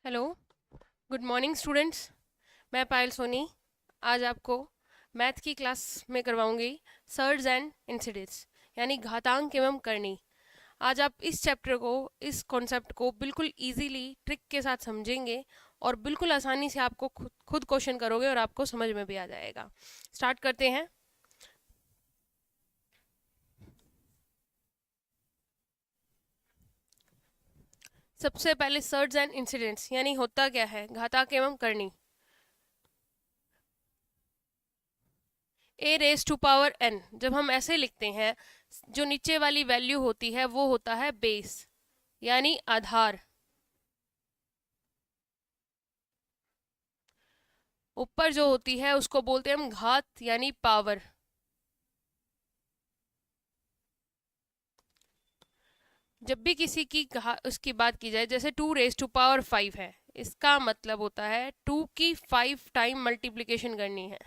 Hello, good morning students. मैं पायल सोनी आज आपको मैथ की क्लास में करवाऊंगी सर्ज एंड इंसिडेंट्स यानी घातांक एवं करनी। आज आप इस चैप्टर को, इस कॉन्सेप्ट को बिल्कुल इजीली ट्रिक के साथ समझेंगे और बिल्कुल आसानी से आपको खुद क्वेश्चन करोगे और आपको समझ में भी आ जाएगा। स्टार्ट करते हैं। सबसे पहले सर्ज एंड इंसिडेंट्स यानी होता क्या है, घातांक एवं करनी। ए रेस टू पावर एन जब हम ऐसे लिखते हैं, जो नीचे वाली वैल्यू होती है वो होता है बेस यानी आधार। ऊपर जो होती है उसको बोलते हैं हम घात यानी पावर। जब भी किसी की उसकी बात की जाए, जैसे 2 रेस टू पावर 5 है, इसका मतलब होता है 2 की 5 टाइम मल्टीप्लिकेशन करनी है।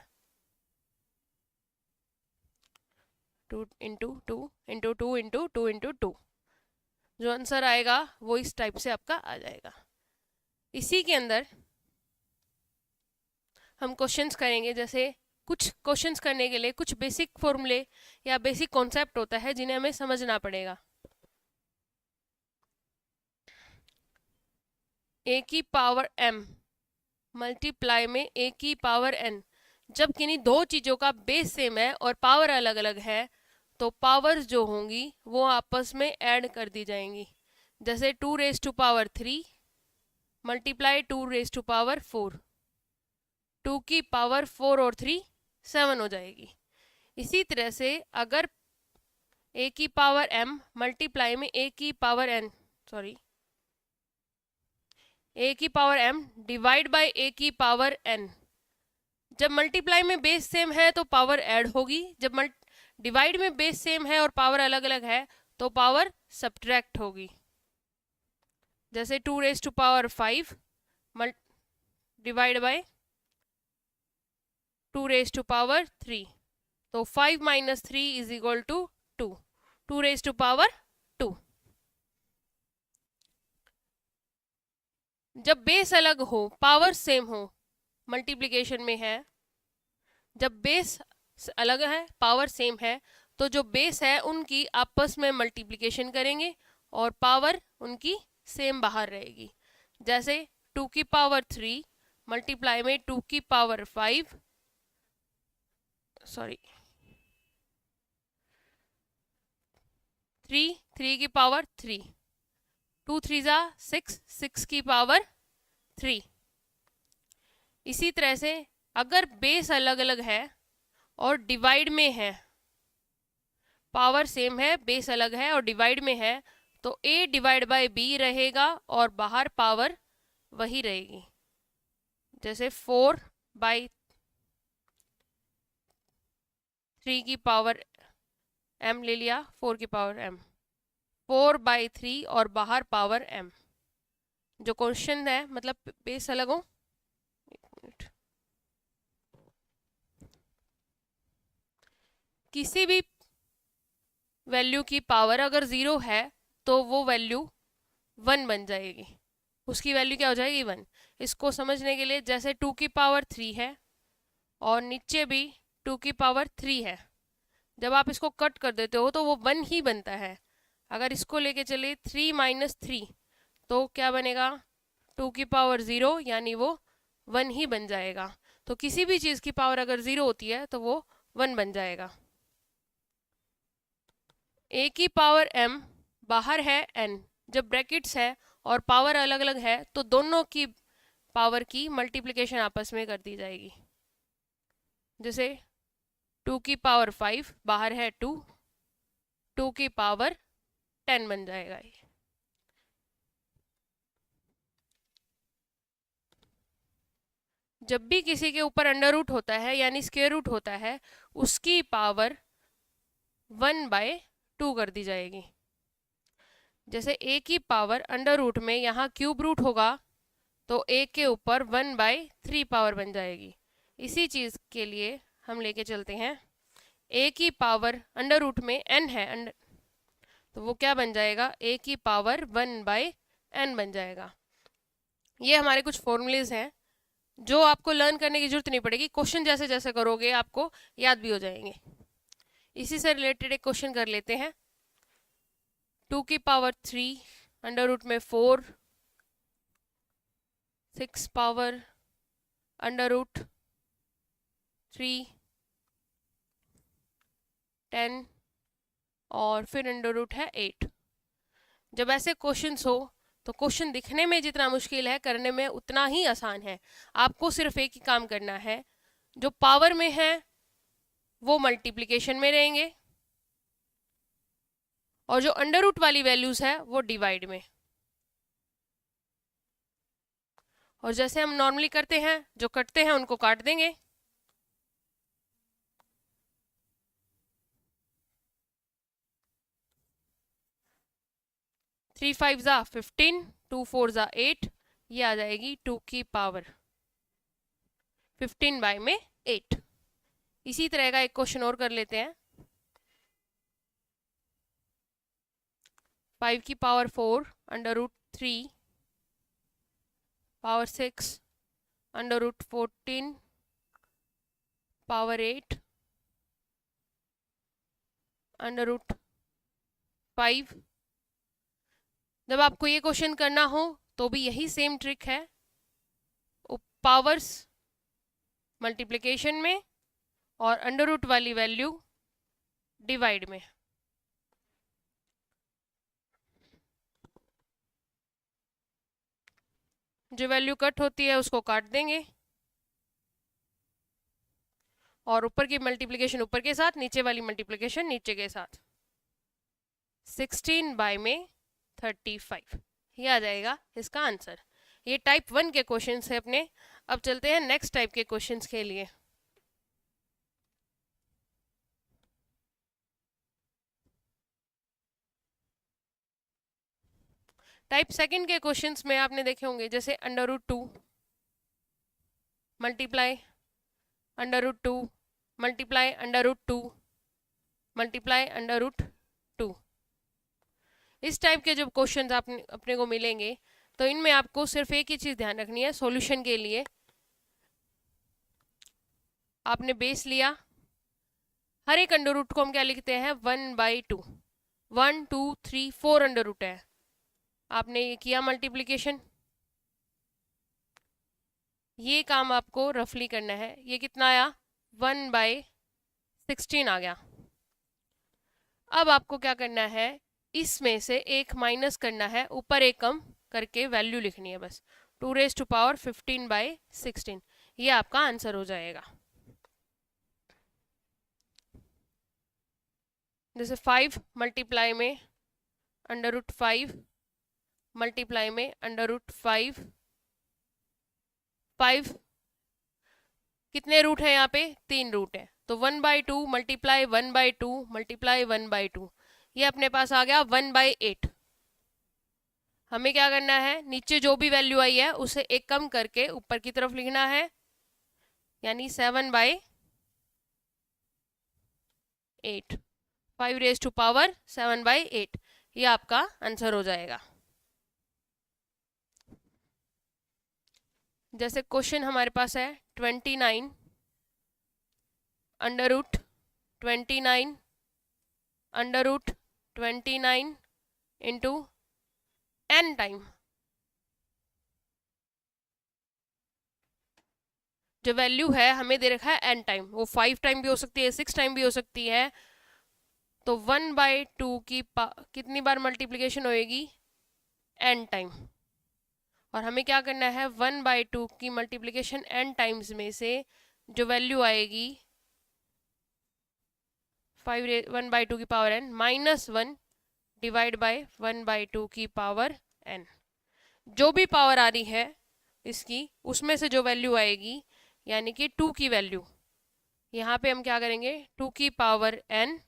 2 इंटू 2 इंटू 2 इंटू 2 जो आंसर आएगा वो इस टाइप से आपका आ जाएगा। इसी के अंदर हम क्वेश्चंस करेंगे। जैसे कुछ क्वेश्चंस करने के लिए कुछ बेसिक फॉर्मूले या बेसिक कॉन्सेप्ट होता है जिन्हें हमें समझना पड़ेगा। ए की पावर m मल्टीप्लाई में ए की पावर n। जब किन्हीं दो चीज़ों का बेस सेम है और पावर अलग अलग है तो पावर्स जो होंगी वो आपस में ऐड कर दी जाएंगी। जैसे 2 raise to power 3 multiply 2 raise to power 4, 2 की पावर 4 और 3 7 हो जाएगी। इसी तरह से अगर ए की पावर m मल्टीप्लाई में ए की पावर n, सॉरी, ए की पावर m डिवाइड बाय ए की पावर n, जब मल्टीप्लाई में बेस सेम है तो पावर ऐड होगी, जब डिवाइड में बेस सेम है और पावर अलग अलग है तो पावर सब्ट्रैक्ट होगी। जैसे 2 raise to power 5 divide by 2 raise to power 3, तो 5 minus 3 is equal to 2, 2 raise to power 2। जब बेस अलग हो पावर सेम हो, मल्टीप्लिकेशन में है, जब बेस अलग है पावर सेम है तो जो बेस है उनकी आपस में मल्टीप्लिकेशन करेंगे और पावर उनकी सेम बाहर रहेगी। जैसे 2 की पावर 3 मल्टीप्लाई में 2 की पावर 5, सॉरी 3 की पावर 3, 2 3 जा 6, 6 की पावर 3। इसी तरह से अगर बेस अलग अलग है और डिवाइड में है, पावर सेम है बेस अलग है और डिवाइड में है, तो a डिवाइड बाय b रहेगा और बाहर पावर वही रहेगी। जैसे 4/3 की पावर m ले लिया, 4 की पावर m, 4/3 और बाहर पावर m। जो क्वेश्चन है मतलब बेस अलग हो, किसी भी वैल्यू की पावर अगर 0 है तो वो वैल्यू 1 बन जाएगी, उसकी वैल्यू क्या हो जाएगी 1। इसको समझने के लिए जैसे 2 की पावर 3 है और नीचे भी 2 की पावर 3 है, जब आप इसको कट कर देते हो तो वो 1 ही बनता है। अगर इसको लेके चले 3 माइनस 3 तो क्या बनेगा, 2 की पावर 0 यानी वो 1 ही बन जाएगा। तो किसी भी चीज़ की पावर अगर 0 होती है तो वो 1 बन जाएगा। ए की पावर m बाहर है n, जब ब्रैकेट्स है और पावर अलग अलग है तो दोनों की पावर की मल्टीप्लिकेशन आपस में कर दी जाएगी। जैसे 2 की पावर 5 बाहर है 2, 2 की पावर 10 बन जाएगा ये। जब भी किसी के ऊपर अंडर रूट होता है यानी स्क्वायर रूट होता है, उसकी पावर 1/2 कर दी जाएगी। जैसे a की पावर अंडर रूट में यहाँ क्यूब रूट होगा तो a के ऊपर 1/3 पावर बन जाएगी। इसी चीज़ के लिए हम लेके चलते हैं a की पावर अंडर रूट में n है, तो वो क्या बन जाएगा, a की पावर 1/n बन जाएगा। ये हमारे कुछ फॉर्मूलेज हैं जो आपको लर्न करने की जरूरत नहीं पड़ेगी, क्वेश्चन जैसे जैसे करोगे आपको याद भी हो जाएंगे। इसी से रिलेटेड एक क्वेश्चन कर लेते हैं। 2⁻³ अंडर रूट में 4, 6 पावर अंडर रूट 3, 10 और फिर अंडर रूट है 8। जब ऐसे क्वेश्चंस हो तो क्वेश्चन दिखने में जितना मुश्किल है करने में उतना ही आसान है। आपको सिर्फ एक ही काम करना है, जो पावर में है वो मल्टीप्लिकेशन में रहेंगे और जो अंडर रूट वाली वैल्यूज है वो डिवाइड में। और जैसे हम नॉर्मली करते हैं, जो कटते हैं उनको काट देंगे। 3 5 ज़ा 15, 2 4 ज़ा 8, ये आ जाएगी 2⁻15 में 8। इसी तरह का एक क्वेश्चन और कर लेते हैं। 5⁻4 under root 3 power 6 under root 14 power 8 under root 5। जब आपको ये क्वेश्चन करना हो तो भी यही सेम ट्रिक है, पावर्स मल्टीप्लिकेशन में और अंडर रूट वाली वैल्यू डिवाइड में। जो वैल्यू कट होती है उसको काट देंगे और ऊपर की मल्टीप्लिकेशन ऊपर के साथ, नीचे वाली मल्टीप्लिकेशन नीचे के साथ। 16 में 35, ये आ जाएगा इसका आंसर। ये टाइप 1 के क्वेश्चंस है अपने। अब चलते हैं नेक्स्ट टाइप के क्वेश्चंस के लिए। टाइप सेकंड के क्वेश्चंस में आपने देखे होंगे, जैसे under root 2 multiply under root 2 multiply under root 2 multiply under root 2। इस टाइप के जब क्वेश्चंस अपने को मिलेंगे तो इनमें आपको सिर्फ एक ही चीज ध्यान रखनी है। सॉल्यूशन के लिए आपने बेस लिया, हर एक अंडर रूट को हम क्या लिखते हैं 1/2। 1 2 3 4 अंडर रूट है, आपने ये किया मल्टीप्लिकेशन। ये काम आपको रफली करना है। ये कितना आया 1/16 आ गया। अब आपको क्या करना है, इसमें से एक माइनस करना है, ऊपर एक कम करके वैल्यू लिखनी है बस। 2⁻15/16, ये आपका आंसर हो जाएगा। जैसे 5 मल्टीप्लाई में अंडर रूट 5 मल्टीप्लाई में अंडर रूट 5। 5 कितने रूट है यहाँ पे, 3 रूट है, तो 1/2 मल्टीप्लाई 1/2 मल्टीप्लाई 1/2, ये अपने पास आ गया 1/8। हमें क्या करना है, नीचे जो भी वैल्यू आई है उसे एक कम करके ऊपर की तरफ लिखना है, यानी 7/8। 5⁻7/8, ये आपका आंसर हो जाएगा। जैसे क्वेश्चन हमारे पास है 29 under root 29 under root 29 into n time. जो वैल्यू है हमें दे रखा है n टाइम, वो 5 टाइम भी हो सकती है, 6 टाइम भी हो सकती है। तो 1/2 की कितनी बार मल्टीप्लिकेशन होएगी, n टाइम। और हमें क्या करना है, 1/2 की मल्टीप्लिकेशन n टाइम्स में से जो वैल्यू आएगी 1/2 की पावर n -1 डिवाइड बाय 1/2 की पावर n। जो भी पावर आ रही है इसकी, उसमें से जो वैल्यू आएगी, यानी कि 2 की वैल्यू, यहाँ पे हम क्या करेंगे 2 की पावर n,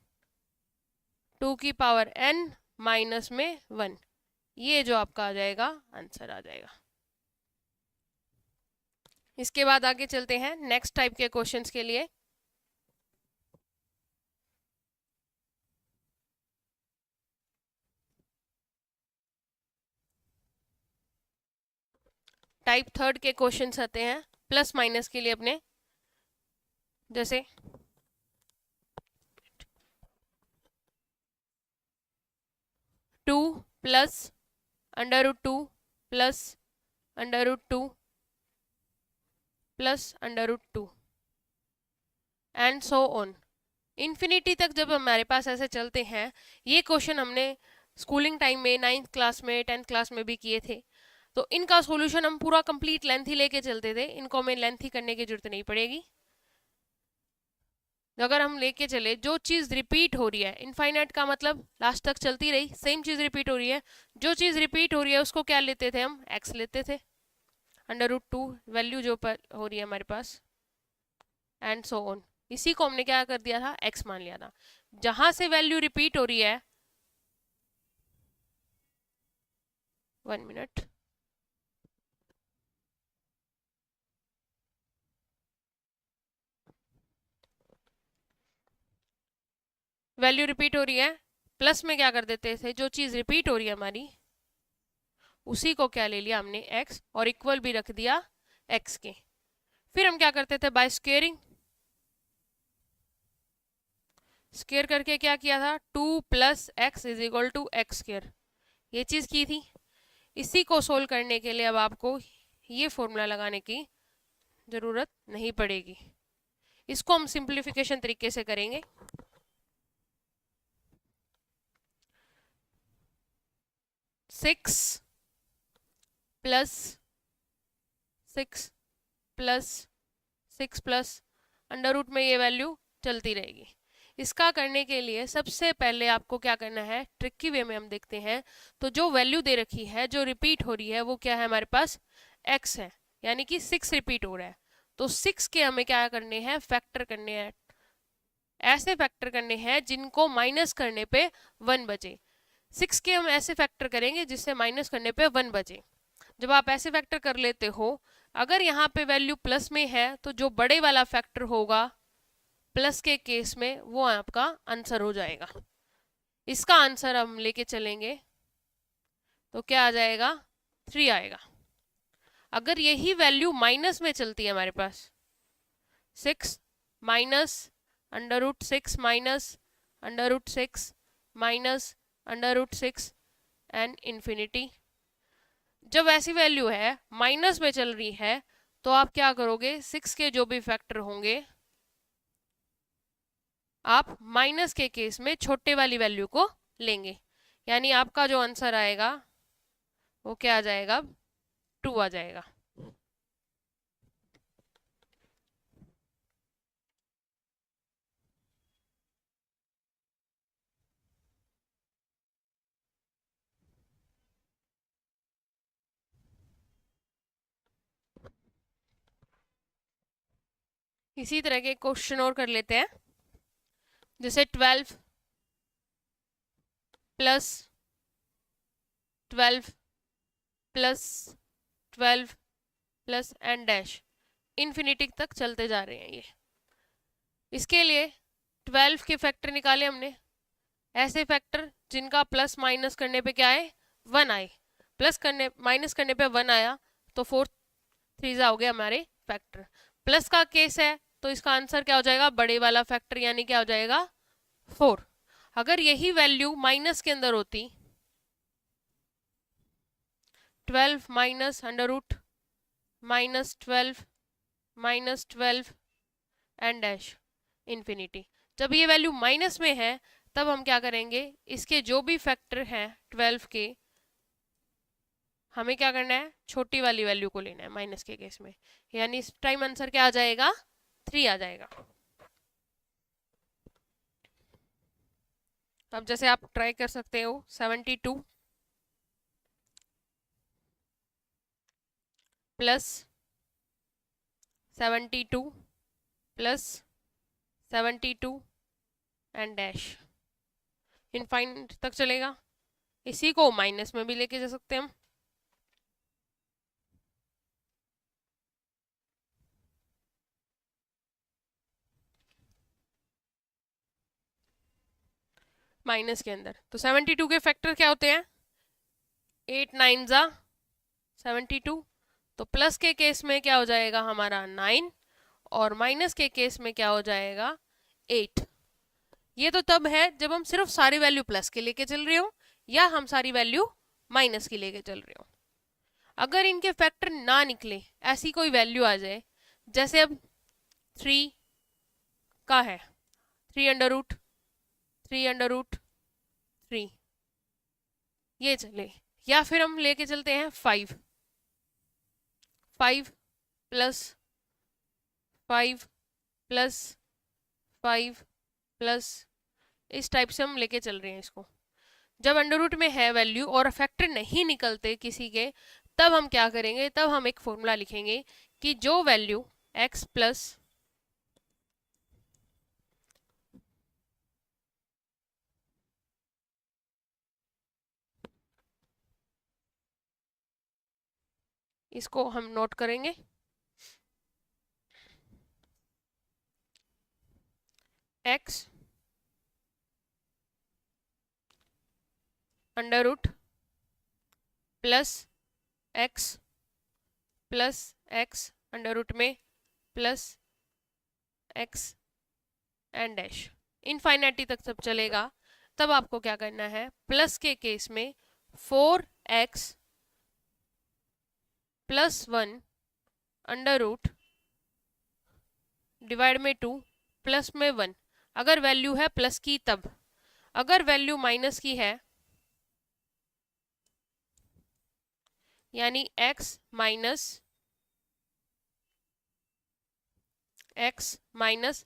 2 की पावर n माइनस में 1, ये जो आपका आ जाएगा आंसर आ जाएगा। इसके बाद आगे चलते हैं नेक्स्ट टाइप के क्वेश्चंस के लिए। टाइप थर्ड के क्वेश्चंस आते हैं प्लस माइनस के लिए अपने, जैसे 2 plus √2 plus √2 plus √2 and so on infinity तक जब हमारे पास ऐसे चलते हैं। ये क्वेश्चन हमने स्कूलिंग टाइम में 9th क्लास में 10th क्लास में भी किए थे, तो इनका सॉल्यूशन हम पूरा कंप्लीट लेंथ ही लेके चलते थे, इनको हमें लेंथ ही करने की जरूरत नहीं पड़ेगी। अगर हम लेके चले जो चीज़ रिपीट हो रही है, इनफाइनाइट का मतलब लास्ट तक चलती रही, सेम चीज़ रिपीट हो रही है, जो चीज़ रिपीट हो रही है उसको क्या लेते थे हम, x लेते थे, √2 वैल्यू जो पर हो रही है हमारे पास, एंड सो ऑन। इसी को हमने क्या कर दिया था, x मान लिया था। जहां से वैल्यू रिपीट हो रही है, 1 मिनट, वैल्यू रिपीट हो रही है, प्लस में क्या कर देते थे, जो चीज़ रिपीट हो रही है हमारी उसी को क्या ले लिया हमने, x, और इक्वल भी रख दिया x के। फिर हम क्या करते थे, बाय स्क्वेयरिंग, स्क्वेयर करके क्या किया था, 2 plus x is equal to x square, ये चीज़ की थी। इसी को सोल्व करने के लिए अब आपको ये फॉर्मूला लगाने की ज़रूरत नहीं पड़ेगी, इसको हम सिंप्लीफिकेशन तरीके से करेंगे। सिक्स प्लस 6 प्लस √ में ये वैल्यू चलती रहेगी। इसका करने के लिए सबसे पहले आपको क्या करना है, ट्रिकी वे में हम देखते हैं, तो जो वैल्यू दे रखी है जो रिपीट हो रही है वो क्या है हमारे पास, x है, यानी कि 6 रिपीट हो रहा है, तो 6 के हमें क्या करने हैं, फैक्टर करने हैं, ऐसे फैक्टर करने हैं जिनको माइनस करने पे 1 बचे। 6 के हम ऐसे फैक्टर करेंगे जिससे माइनस करने पे 1 बचे। जब आप ऐसे फैक्टर कर लेते हो, अगर यहाँ पे वैल्यू प्लस में है तो जो बड़े वाला फैक्टर होगा प्लस के केस में वो आपका आंसर हो जाएगा। इसका आंसर हम लेके चलेंगे तो क्या आ जाएगा, 3 आएगा। अगर यही वैल्यू माइनस में चलती है हमारे पास, 6 minus √6 minus √6 minus √6 and infinity, जब ऐसी वैल्यू है माइनस में चल रही है तो आप क्या करोगे, 6 के जो भी फैक्टर होंगे आप माइनस के केस में छोटे वाली वैल्यू को लेंगे, यानी आपका जो आंसर आएगा वो क्या आ जाएगा, 2 आ जाएगा। इसी तरह के क्वेश्चन और कर लेते हैं, जैसे 12 plus 12 plus 12 plus and dash, infinity तक चलते जा रहे हैं ये। इसके लिए 12 के फैक्टर निकाले हमने, ऐसे फैक्टर जिनका प्लस माइनस करने पे क्या आए, 1 आए, प्लस करने माइनस करने पे 1 आया, तो 4 3 हो गए हमारे फैक्टर। प्लस का केस है तो इसका आंसर क्या हो जाएगा, बड़े वाला फैक्टर, यानी क्या हो जाएगा 4। अगर यही वैल्यू माइनस के अंदर होती, 12 माइनस √ -12 एंड डैश इन्फिनिटी, जब ये वैल्यू माइनस में है तब हम क्या करेंगे, इसके जो भी फैक्टर हैं 12 के, हमें क्या करना है, छोटी वाली वैल्यू को लेना है माइनस के केस में, यानी इस टाइम आंसर क्या आ जाएगा, 3 आ जाएगा। अब जैसे आप ट्राई कर सकते हो, 72 plus 72 plus 72 and dash, infinite तक चलेगा। इसी को माइनस में भी लेके जा सकते हैं हम, माइनस के अंदर। तो 72 के फैक्टर क्या होते हैं, 8 9 ज़ा 72, तो प्लस के केस में क्या हो जाएगा हमारा 9 और माइनस के केस में क्या हो जाएगा 8। ये तो तब है जब हम सिर्फ सारी वैल्यू प्लस के लेके चल रहे हो या हम सारी वैल्यू माइनस की लेके चल रहे हो। अगर इनके फैक्टर ना निकले, ऐसी कोई वैल्यू आ जाए, जैसे अब 3 का है 3 अंडर रूट 3 ये चले, या फिर हम लेके चलते हैं 5 प्लस 5 प्लस 5 प्लस, इस टाइप से हम लेके चल रहे हैं इसको। जब अंडर रूट में है वैल्यू और फैक्टर नहीं निकलते किसी के, तब हम क्या करेंगे, तब हम एक फॉर्मूला लिखेंगे कि जो वैल्यू x प्लस इसको हम नोट करेंगे, x under root plus x under root में plus x and dash, infinity तक सब चलेगा। तब आपको क्या करना है, प्लस के केस में 4x plus 1 under root divide में 2 प्लस में 1, अगर वैल्यू है प्लस की तब। अगर वैल्यू माइनस की है यानी x minus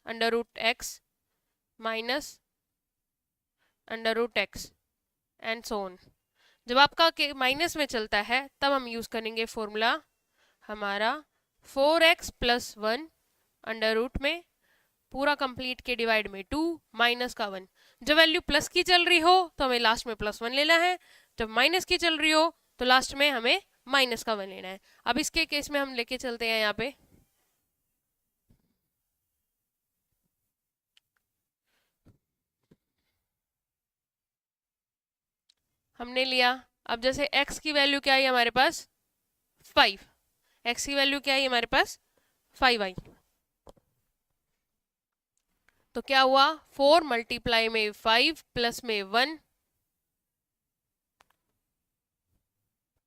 under root x minus under root x and so on. जब आपका माइनस में चलता है तब हम यूज करेंगे फॉर्मूला हमारा 4x प्लस 1 अंडर रूट में पूरा कंप्लीट के डिवाइड में 2 माइनस का 1। जब वैल्यू प्लस की चल रही हो तो हमें लास्ट में प्लस 1 लेना है, जब माइनस की चल रही हो तो लास्ट में हमें माइनस का 1 लेना है। अब इसके केस में हम लेके चलते हैं यहाँ पे हमने लिया, अब जैसे x की वैल्यू क्या आई हमारे पास 5, x की वैल्यू क्या आई हमारे पास 5 आई, तो क्या हुआ 4 मल्टीप्लाई में 5 प्लस में 1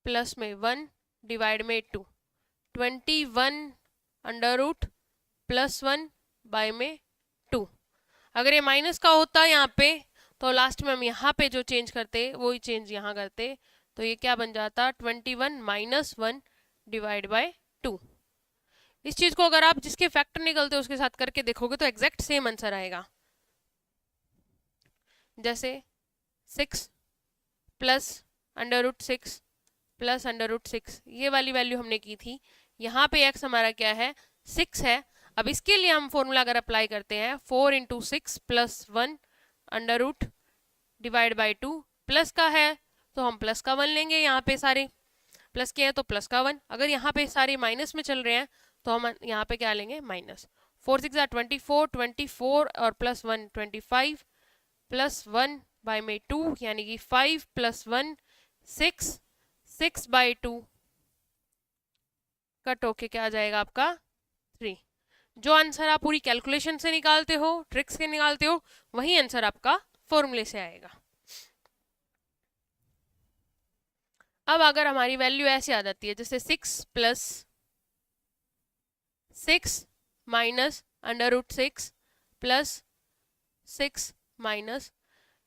प्लस में 1 डिवाइड में 2 21 अंडर रूट प्लस 1 बाय में 2। अगर ये माइनस का होता यहाँ पे तो लास्ट में हम यहाँ पे जो चेंज करते वही चेंज यहाँ करते, तो ये क्या बन जाता 21 माइनस 1 डिवाइड बाय 2। इस चीज को अगर आप जिसके फैक्टर निकलते उसके साथ करके देखोगे तो एग्जैक्ट सेम आंसर आएगा। जैसे 6 plus under root 6 plus under root 6, ये वाली वैल्यू हमने की थी, यहाँ पे x हमारा क्या है 6 है। अब इसके लिए हम फॉर्मूला अगर अप्लाई करते हैं 4 into 6 plus 1 under root divide by 2, plus का है तो हम प्लस का 1 लेंगे, यहाँ पे सारे प्लस के हैं तो प्लस का 1, अगर यहाँ पे सारे माइनस में चल रहे हैं तो हम यहाँ पे क्या लेंगे माइनस। 4 6 24 और प्लस 1 25 प्लस 1 बाई में 2 यानी कि 5 प्लस 1 6 बाई 2 कट होके क्या आ जाएगा आपका 3। जो आंसर आप पूरी कैलकुलेशन से निकालते हो, ट्रिक्स से निकालते हो, वही आंसर आपका फॉर्मूले से आएगा। अब अगर हमारी वैल्यू ऐसे आ जाती है जैसे 6 plus 6 minus under root 6 plus 6 minus,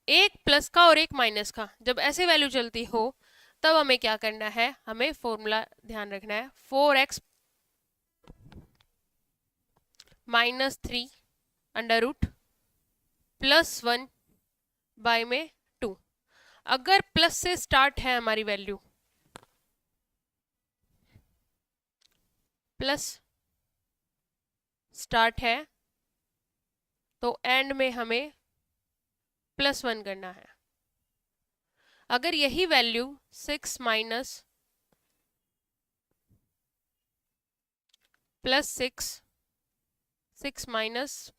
एक प्लस का और एक माइनस का, जब ऐसे वैल्यू चलती हो तब हमें क्या करना है, हमें फॉर्मूला ध्यान रखना है 4x minus 3 under root plus 1 by में 2। अगर प्लस से स्टार्ट है हमारी वैल्यू, प्लस स्टार्ट है तो एंड में हमें प्लस 1 करना है। अगर यही वैल्यू 6 माइनस प्लस 6 माइनस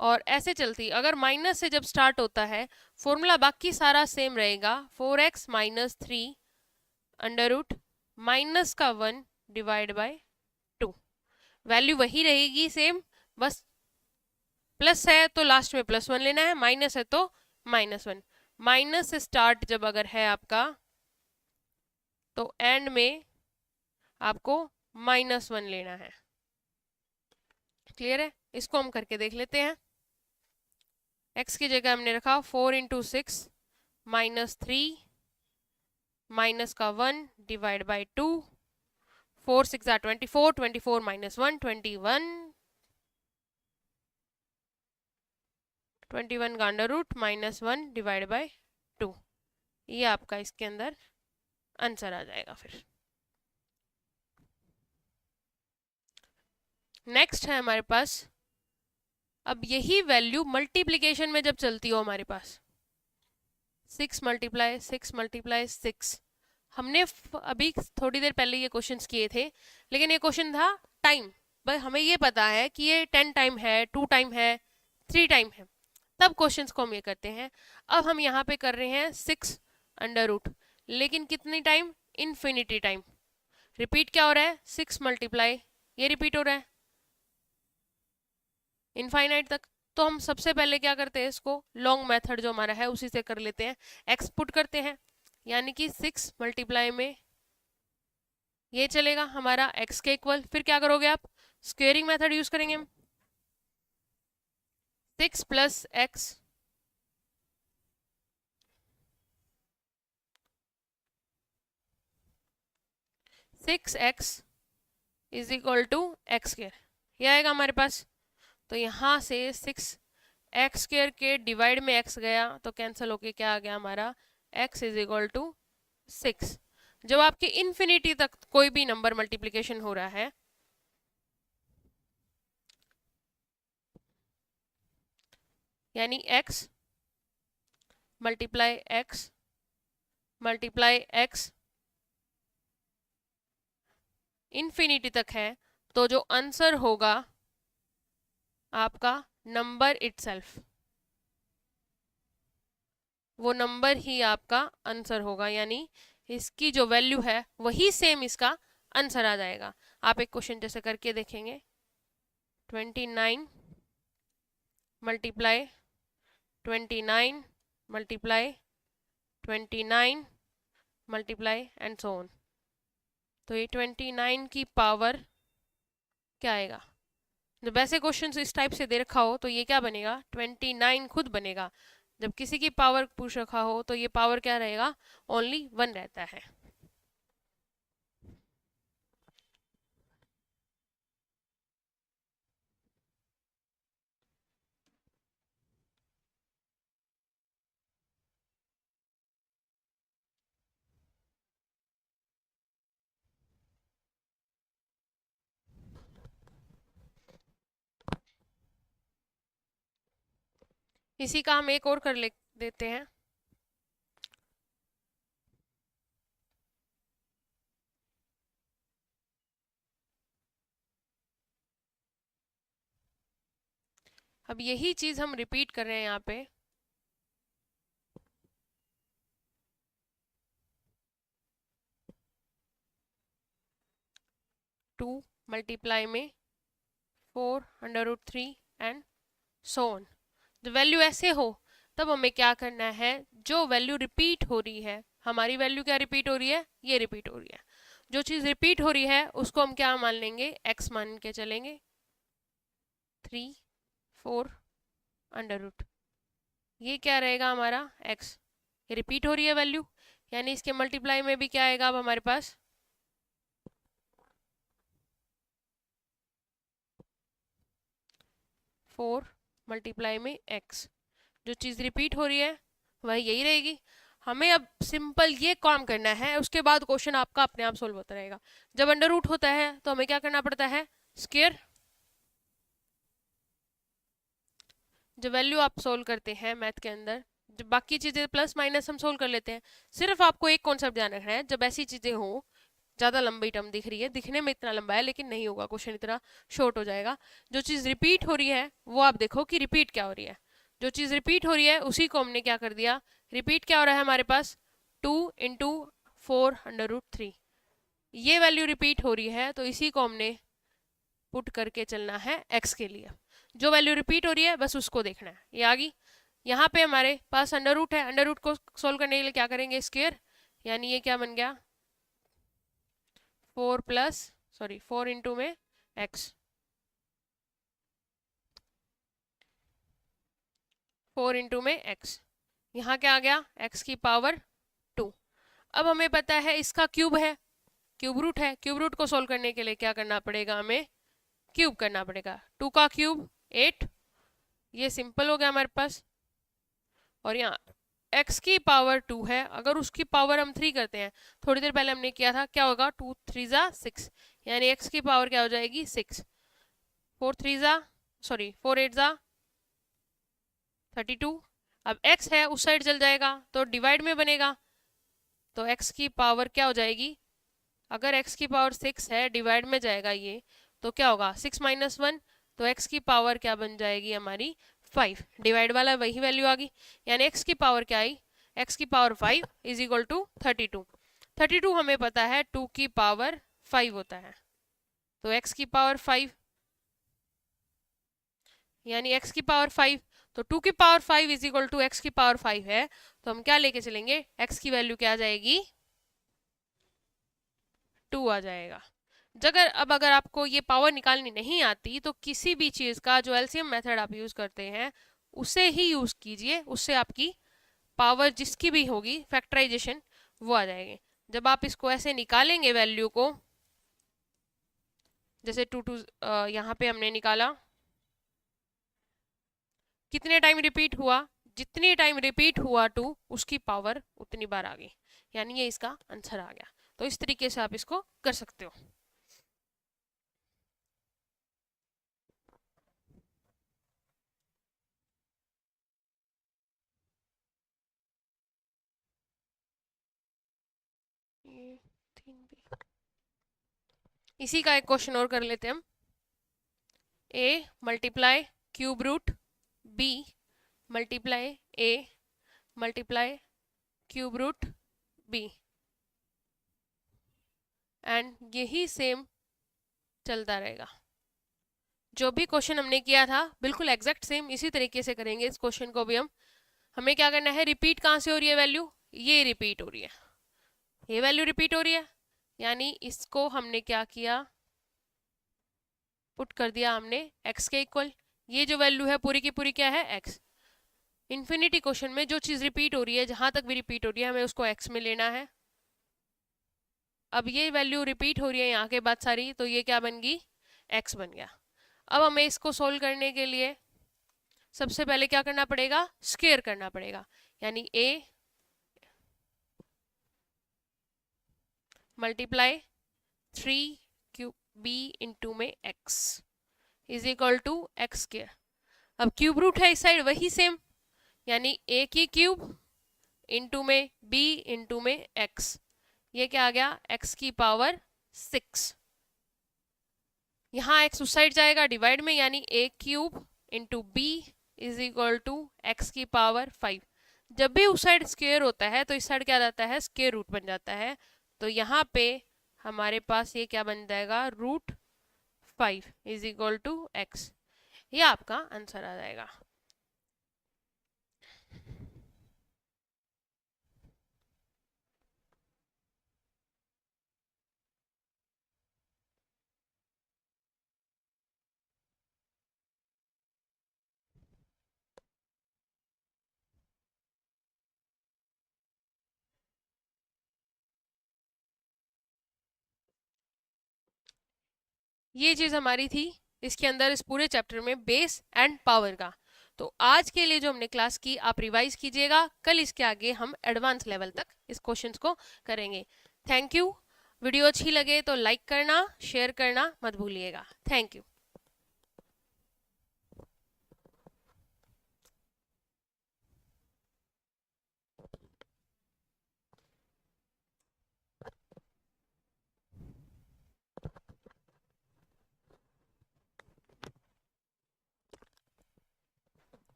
और ऐसे चलती, अगर माइनस से जब स्टार्ट होता है फॉर्मूला बाकी सारा सेम रहेगा 4x minus 3 under root minus का 1 डिवाइड बाय 2। वैल्यू वही रहेगी सेम, बस प्लस है तो लास्ट में +1 लेना है, माइनस है तो -1। माइनस से स्टार्ट जब अगर है आपका तो एंड में आपको -1 लेना है। क्लियर है? इसको हम करके देख लेते हैं। x की जगह हमने रखा 4 × 6 -3 माइनस का 1 डिवाइड बाय 2। 4 6 24, 24 -1 21, 21 का अंडर रूट -1 डिवाइड बाय 2। ये आपका इसके अंदर आंसर आ जाएगा। फिर नेक्स्ट है हमारे पास, अब यही वैल्यू मल्टीप्लिकेशन में जब चलती हो हमारे पास 6 × 6 × 6। हमने अभी थोड़ी देर पहले ये क्वेश्चंस किए थे, लेकिन ये क्वेश्चन था टाइम, बस हमें ये पता है कि ये 10 टाइम है, 2 टाइम है, 3 टाइम है, तब क्वेश्चंस को हम ये करते हैं। अब हम यहाँ पे कर रहे हैं 6 अंडर रूट, लेकिन कितनी टाइम? Infinity time. रिपीट क्या हो रहा है? 6 × ये रिपीट हो रहा है इनफाइनाइट तक। तो हम सबसे पहले क्या करते हैं, इसको लॉन्ग मेथड जो हमारा है उसी से कर लेते हैं, एक्स पुट करते हैं, यानी कि 6 × में ये चलेगा हमारा x के इक्वल। फिर क्या करोगे आप? स्क्वेयरिंग मेथड यूज करेंगे हम। 6 + x 6x is equal to x²। ये आएगा हमारे पास। तो यहाँ से 6x² के डिवाइड में x गया तो कैंसिल होके क्या आ गया हमारा? x is equal to 6। जब आपके इन्फिनिटी तक कोई भी नंबर मल्टीप्लिकेशन हो रहा है, यानी x × x × x इन्फिनिटी तक है, तो जो आंसर होगा आपका नंबर इटसेल्फ, वो नंबर ही आपका आंसर होगा, यानी इसकी जो वैल्यू है वही सेम इसका आंसर आ जाएगा। आप एक क्वेश्चन जैसे करके देखेंगे, 29 × 29 × 29 मल्टीप्लाई एंड सो ऑन। तो ये 29 की पावर क्या आएगा? जब ऐसे क्वेश्चन इस टाइप से दे रखा हो तो ये क्या बनेगा? 29 खुद बनेगा। जब किसी की पावर पूछ रखा हो तो ये पावर क्या रहेगा? ओनली 1 रहता है। इसी का हम एक और कर ले देते हैं। अब यही चीज हम रिपीट कर रहे हैं यहाँ पे। टू मल्टीप्लाई में 4 √ 3 एंड सो ऑन। जब वैल्यू ऐसे हो तब हमें क्या करना है? जो वैल्यू रिपीट हो रही है, हमारी वैल्यू क्या रिपीट हो रही है? ये रिपीट हो रही है। जो चीज़ रिपीट हो रही है उसको हम क्या मान लेंगे? x मान के चलेंगे। 3 4 अंडर रूट, ये क्या रहेगा हमारा? x। ये रिपीट हो रही है वैल्यू, यानी इसके मल्टीप्लाई में भी क्या आएगा अब हमारे पास? 4 मल्टीप्लाई में x। जो चीज़ रिपीट हो रही है वही यही रहेगी। हमें अब सिंपल ये काम करना है, उसके बाद क्वेश्चन आपका अपने आप सोल्व होता रहेगा। जब अंडर रूट होता है तो हमें क्या करना पड़ता है? स्क्वायर। जब वैल्यू आप सोल्व करते हैं मैथ के अंदर, जब बाकी चीज़ें प्लस माइनस हम सोल्व कर लेते हैं, सिर्फ आपको एक कॉन्सेप्ट ध्यान रखना है। जब ऐसी चीज़ें हो, ज़्यादा लंबी टर्म दिख रही है, दिखने में इतना लंबा है लेकिन नहीं होगा, क्वेश्चन इतना शॉर्ट हो जाएगा। जो चीज़ रिपीट हो रही है वो आप देखो कि रिपीट क्या हो रही है। जो चीज़ रिपीट हो रही है उसी को हमने क्या कर दिया? रिपीट क्या हो रहा है हमारे पास? 2 × 4 √ 3। ये वैल्यू रिपीट हो रही है तो इसी को हमने पुट करके चलना है x के लिए। जो वैल्यू रिपीट हो रही है बस उसको देखना है। ये आ गई। यहाँ पे हमारे पास अंडर रूट है, अंडर रूट को सोल्व करने के लिए क्या करेंगे, स्क्वायर, यानी ये क्या बन गया 4 इंटू में x, 4 इंटू में x, यहाँ क्या आ गया x की पावर 2। अब हमें पता है इसका क्यूब है, क्यूब रूट है, क्यूब रूट को सोल्व करने के लिए क्या करना पड़ेगा, हमें क्यूब करना पड़ेगा। 2 का क्यूब 8, ये सिंपल हो गया हमारे पास। और यहाँ x की पावर 2 है, अगर उसकी पावर हम 3 करते हैं, थोड़ी देर पहले हमने किया था, क्या होगा 2 3 जा 6, यानी x की पावर क्या हो जाएगी 6। 4 8 जा 32। अब x है उस साइड चल जाएगा तो डिवाइड में बनेगा, तो x की पावर क्या हो जाएगी, अगर x की पावर 6 है डिवाइड में जाएगा ये, तो क्या होगा 6 - 1, तो x की पावर क्या बन जाएगी हमारी 5। डिवाइड वाला वही वैल्यू आ गई, यानी x की पावर क्या आई, x की पावर 5 इज इक्वल टू 32। 32 हमें पता है 2 की पावर 5 होता है, तो x की पावर 5 यानी x की पावर 5, तो 2 की power 5 is equal to x की पावर 5 है, तो हम क्या लेके चलेंगे, x की वैल्यू क्या आ जाएगी 2 आ जाएगा। अगर आपको ये पावर निकालनी नहीं आती तो किसी भी चीज़ का जो एलसीएम मेथड आप यूज़ करते हैं उसे ही यूज़ कीजिए, उससे आपकी पावर जिसकी भी होगी फैक्टराइजेशन वो आ जाएगी। जब आप इसको ऐसे निकालेंगे वैल्यू को, जैसे 2 यहाँ पे हमने निकाला, कितने टाइम रिपीट हुआ, जितनी टाइम रिपीट हुआ 2 उसकी पावर उतनी बार आ गई, यानी ये इसका आंसर आ गया। तो इस तरीके से आप इसको कर सकते हो। इसी का एक क्वेश्चन और कर लेते हैं हम। a multiply cube root b multiply a multiply cube root b, and यही सेम चलता रहेगा। जो भी क्वेश्चन हमने किया था बिल्कुल एग्जैक्ट सेम इसी तरीके से करेंगे इस क्वेश्चन को भी हम। हमें क्या करना है, रिपीट कहाँ से हो रही है वैल्यू, ये रिपीट हो रही है, ये वैल्यू रिपीट हो रही है, यानी इसको हमने क्या किया, पुट कर दिया हमने x के इक्वल। ये जो वैल्यू है पूरी की पूरी क्या है x। इन्फिनिटी क्वेश्चन में जो चीज़ रिपीट हो रही है, जहां तक भी रिपीट हो रही है, हमें उसको x में लेना है। अब ये वैल्यू रिपीट हो रही है यहाँ के बाद सारी, तो ये क्या बन गई x बन गया। अब हमें इसको सोल्व करने के लिए सबसे पहले क्या करना पड़ेगा, स्क्वायर करना पड़ेगा, यानी a multiply 3 cube b into में x is equal to x square. अब क्यूब रूट है इस साइड वही सेम, यानी a की क्यूब इंटू में b इंटू में x, ये क्या आ गया x की पावर 6। यहाँ x उस साइड जाएगा डिवाइड में, यानी a cube into b is equal to x की पावर 5। जब भी उस साइड स्क्वायर होता है तो इस साइड क्या जाता है, स्क्वायर रूट बन जाता है, तो यहाँ पे हमारे पास ये क्या बन जाएगा, √5 इज इक्वल टू एक्स। ये आपका आंसर आ जाएगा। ये चीज़ हमारी थी इसके अंदर, इस पूरे चैप्टर में बेस एंड पावर का। तो आज के लिए जो हमने क्लास की आप रिवाइज कीजिएगा, कल इसके आगे हम एडवांस लेवल तक इस क्वेश्चंस को करेंगे। Thank you. वीडियो अच्छी लगे तो लाइक करना, शेयर करना मत भूलिएगा। Thank you.